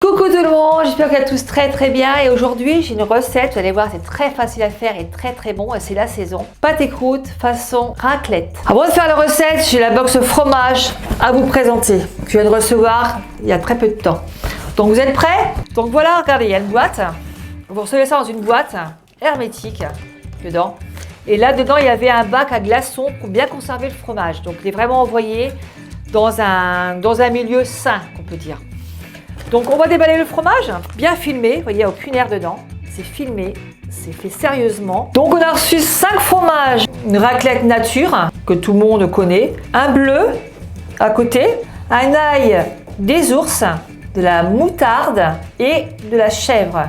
Coucou tout le monde, j'espère que vous allez tous très bien et aujourd'hui j'ai une recette, vous allez voir c'est très facile à faire et très bon et c'est la saison. Pâte et croûte façon raclette. Avant de faire la recette, j'ai la box fromage à vous présenter que je viens de recevoir il y a très peu de temps. Donc vous êtes prêts? Donc voilà, regardez, il y a une boîte. Vous recevez ça dans une boîte hermétique dedans. Et là dedans il y avait un bac à glaçons pour bien conserver le fromage. Donc il est vraiment envoyé dans un milieu sain, qu'on peut dire. Donc on va déballer le fromage, bien filmé, vous voyez, il n'y a aucune air dedans. C'est filmé, c'est fait sérieusement. Donc on a reçu 5 fromages, une raclette nature, que tout le monde connaît, un bleu à côté, un ail des ours, de la moutarde et de la chèvre.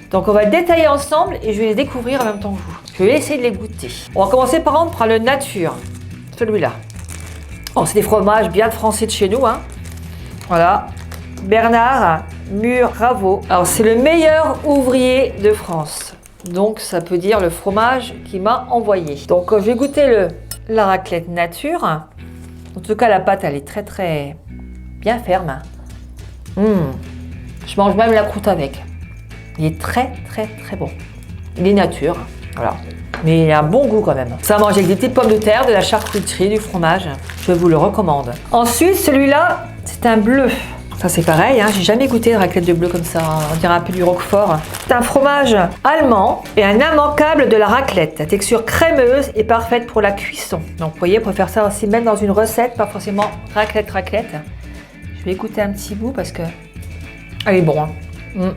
Donc on va le détailler ensemble et je vais les découvrir en même temps que vous. Je vais essayer de les goûter. On va commencer par exemple par le nature, celui-là. Oh, c'est des fromages bien français de chez nous, hein. Voilà. Bernard Muraveau. Alors c'est le meilleur ouvrier de France. Donc ça peut dire le fromage qu'il m'a envoyé. Donc je vais goûter la raclette nature. En tout cas la pâte elle est très bien ferme. Je mange même la croûte avec. Il est très bon. Il est nature, voilà. Mais il a un bon goût quand même. Ça mange avec des petites pommes de terre, de la charcuterie, du fromage. Je vous le recommande. Ensuite celui-là c'est un bleu. Ça c'est pareil, hein, j'ai jamais goûté de raclette de bleu comme ça, on dirait un peu du roquefort. C'est un fromage allemand et un immanquable de la raclette. La texture crémeuse est parfaite pour la cuisson. Donc vous voyez, on peut faire ça aussi même dans une recette, pas forcément raclette. Je vais goûter un petit bout parce que elle est bon. Hein.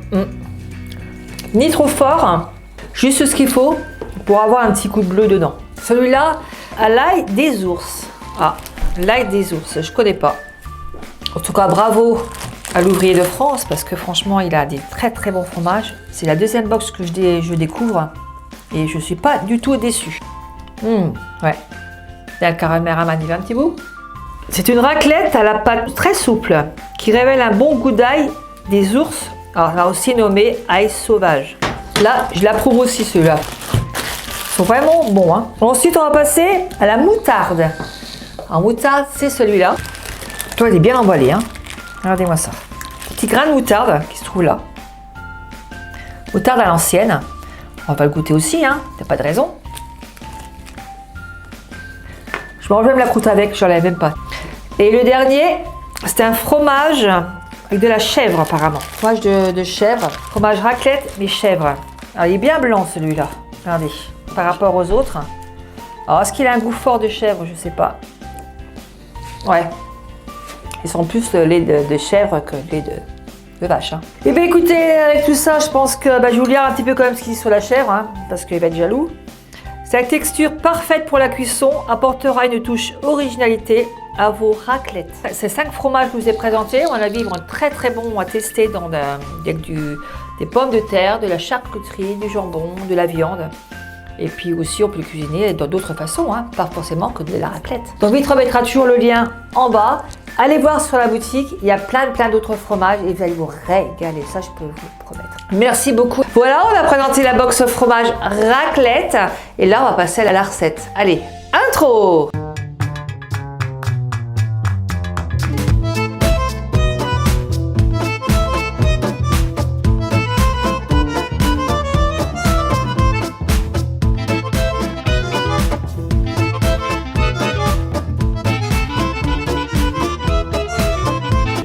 Ni trop fort, juste ce qu'il faut pour avoir un petit coup de bleu dedans. Celui-là, à l'ail des ours. Ah, l'ail des ours, je connais pas. En tout cas, bravo à l'ouvrier de France parce que franchement, il a des très bons fromages. C'est la deuxième box que je découvre et je ne suis pas du tout déçue. Ouais. Il y a le caramel il y a un petit bout. C'est une raclette à la pâte très souple qui révèle un bon goût d'ail des ours. Alors, on a aussi nommé ail sauvage. Là, je l'approuve aussi ceux-là. Ils sont vraiment bons. Hein. Ensuite, on va passer à la moutarde. En moutarde, c'est celui-là. Toi, il est bien emballé, hein. Regardez-moi ça. Petit grain de moutarde qui se trouve là. Moutarde à l'ancienne. On va le goûter aussi, hein. T'as pas de raison. Je mange même la croûte avec, je l'enlève même pas. Et le dernier, c'est un fromage avec de la chèvre apparemment. Fromage de chèvre. Fromage raclette, mais chèvre. Alors, il est bien blanc celui-là. Regardez. Par rapport aux autres. Alors, est-ce qu'il a un goût fort de chèvre? Je sais pas. Ouais. Ils sont plus lait de chèvre que lait de vache. Hein. Et bien écoutez, avec tout ça, je pense que je vais vous lire un petit peu quand même ce qu'il dit sur la chèvre, hein, parce qu'il va être jaloux. Sa texture parfaite pour la cuisson apportera une touche originalité à vos raclettes. Ces 5 fromages que je vous ai présentés, on a vu, ils vont être très bons à tester avec des pommes de terre, de la charcuterie, du jambon, de la viande. Et puis aussi, on peut le cuisiner d'autres façons, hein, pas forcément que de la raclette. Donc, vite remettra toujours le lien en bas. Allez voir sur la boutique, il y a plein d'autres fromages et vous allez vous régaler, ça je peux vous le promettre. Merci beaucoup. Voilà, on a présenté la box fromage raclette et là, on va passer à la recette. Allez, intro!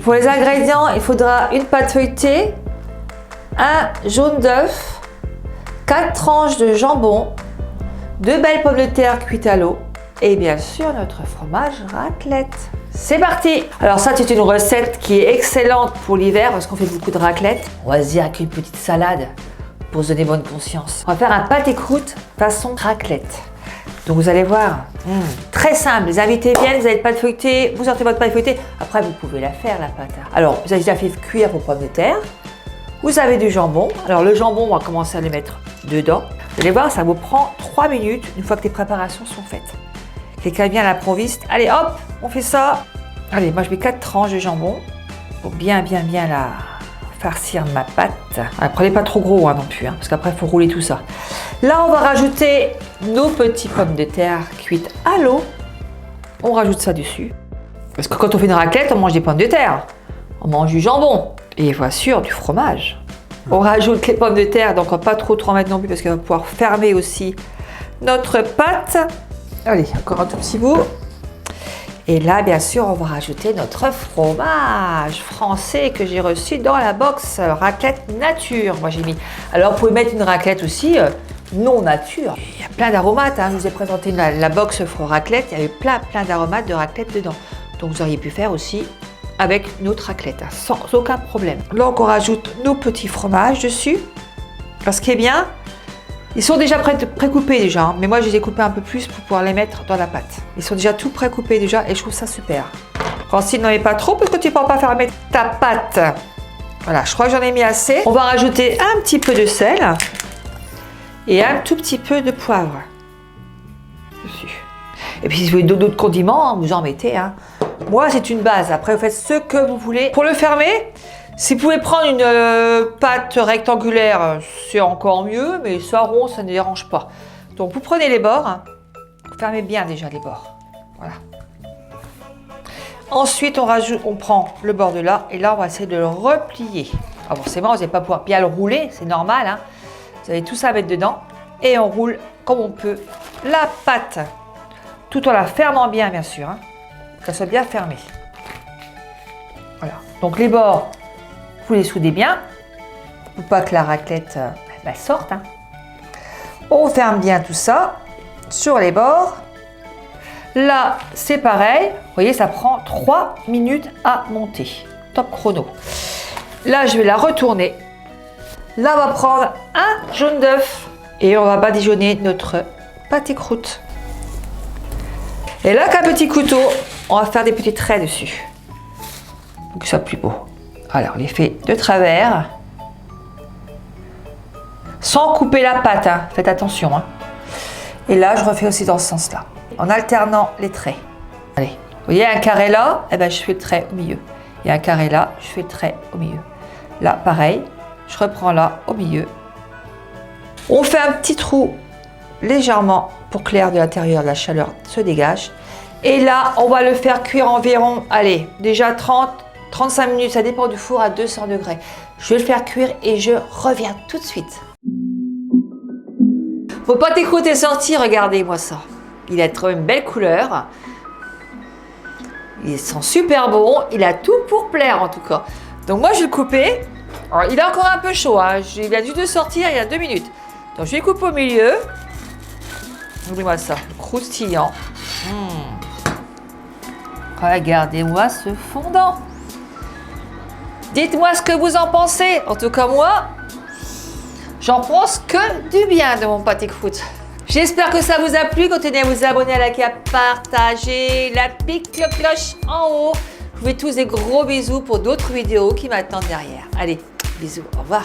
Pour les ingrédients, il faudra une pâte feuilletée, un jaune d'œuf, 4 tranches de jambon, 2 belles pommes de terre cuites à l'eau et bien sûr notre fromage raclette. C'est parti! Alors ça c'est une recette qui est excellente pour l'hiver parce qu'on fait beaucoup de raclette. On va se dire avec une petite salade pour se donner bonne conscience. On va faire un pâte et croûte façon raclette. Donc vous allez voir, très simple, les invités viennent, vous avez une pâte feuilletée, vous sortez votre pâte feuilletée, après vous pouvez la faire la pâte. Alors vous avez déjà fait cuire vos pommes de terre, vous avez du jambon, alors le jambon on va commencer à le mettre dedans. Vous allez voir, ça vous prend 3 minutes une fois que les préparations sont faites. Quelqu'un vient à l'improviste, allez hop, on fait ça. Allez, moi je mets 4 tranches de jambon pour bien la farcir ma pâte. Alors, prenez pas trop gros non plus, parce qu'après il faut rouler tout ça. Là, on va rajouter nos petites pommes de terre cuites à l'eau. On rajoute ça dessus. Parce que quand on fait une raclette, on mange des pommes de terre. On mange du jambon. Et bien sûr, du fromage. On rajoute les pommes de terre, donc on va pas trop en mettre non plus parce qu'on va pouvoir fermer aussi notre pâte. Allez, encore un tout petit bout. Et là, bien sûr, on va rajouter notre fromage français que j'ai reçu dans la box raclette nature. Moi, j'ai mis. Alors, vous pouvez mettre une raclette aussi non nature. Il y a plein d'aromates. Hein. Je vous ai présenté la box raclette. Il y avait plein d'aromates de raclette dedans. Donc, vous auriez pu faire aussi avec notre raclette, hein, sans aucun problème. Donc, on rajoute nos petits fromages dessus. Alors, ce qui est bien, ils sont déjà pré-coupés déjà, hein, mais moi je les ai coupés un peu plus pour pouvoir les mettre dans la pâte. Ils sont déjà tout pré-coupés déjà et je trouve ça super. Francine n'en met pas trop parce que tu ne peux pas fermer ta pâte. Voilà, je crois que j'en ai mis assez. On va rajouter un petit peu de sel et un tout petit peu de poivre dessus. Et puis si vous voulez d'autres condiments, hein, vous en mettez. Hein. Moi c'est une base, après vous faites ce que vous voulez. Pour le fermer, si vous pouvez prendre une pâte rectangulaire, c'est encore mieux, mais ça rond, ça ne dérange pas. Donc vous prenez les bords, hein, vous fermez bien déjà les bords. Voilà. Ensuite, on prend le bord de là, et là, on va essayer de le replier. Alors forcément, vous n'allez pas pouvoir bien le rouler, c'est normal. Hein. Vous allez tout ça mettre dedans, et on roule comme on peut la pâte, tout en la fermant bien, bien sûr, hein, qu'elle soit bien fermée. Voilà. Donc les bords, vous les soudez bien, pour pas que la raclette sorte. Hein. On ferme bien tout ça sur les bords. Là, c'est pareil. Vous voyez, ça prend 3 minutes à monter. Top chrono. Là, je vais la retourner. Là, on va prendre un jaune d'œuf et on va badigeonner notre pâté croûte. Et là, avec un petit couteau, on va faire des petits traits dessus pour que ce soit plus beau. Alors, on les fait de travers, sans couper la pâte, hein. Faites attention. Hein. Et là, je refais aussi dans ce sens-là, en alternant les traits. Allez, vous voyez un carré là, eh ben, je fais le trait au milieu. Il y a un carré là, je fais le trait au milieu. Là, pareil, je reprends là, au milieu. On fait un petit trou légèrement pour que l'air de l'intérieur, la chaleur se dégage. Et là, on va le faire cuire environ, allez, déjà 35 minutes, ça dépend du four à 200 degrés. Je vais le faire cuire et je reviens tout de suite. Vos pâtés croûtes est sorti, regardez-moi ça. Il a trop une belle couleur. Il sent super bon, il a tout pour plaire en tout cas. Donc moi je vais le couper. Alors, il est encore un peu chaud, hein. Il vient juste de sortir il y a 2 minutes. Donc je vais le couper au milieu. Regardez-moi ça, croustillant. Regardez-moi ce fondant. Dites-moi ce que vous en pensez. En tout cas, moi, j'en pense que du bien de mon pâté croûte. J'espère que ça vous a plu. Continuez à vous abonner, à liker, à partager, la petite cloche en haut. Je vous fais tous des gros bisous pour d'autres vidéos qui m'attendent derrière. Allez, bisous, au revoir.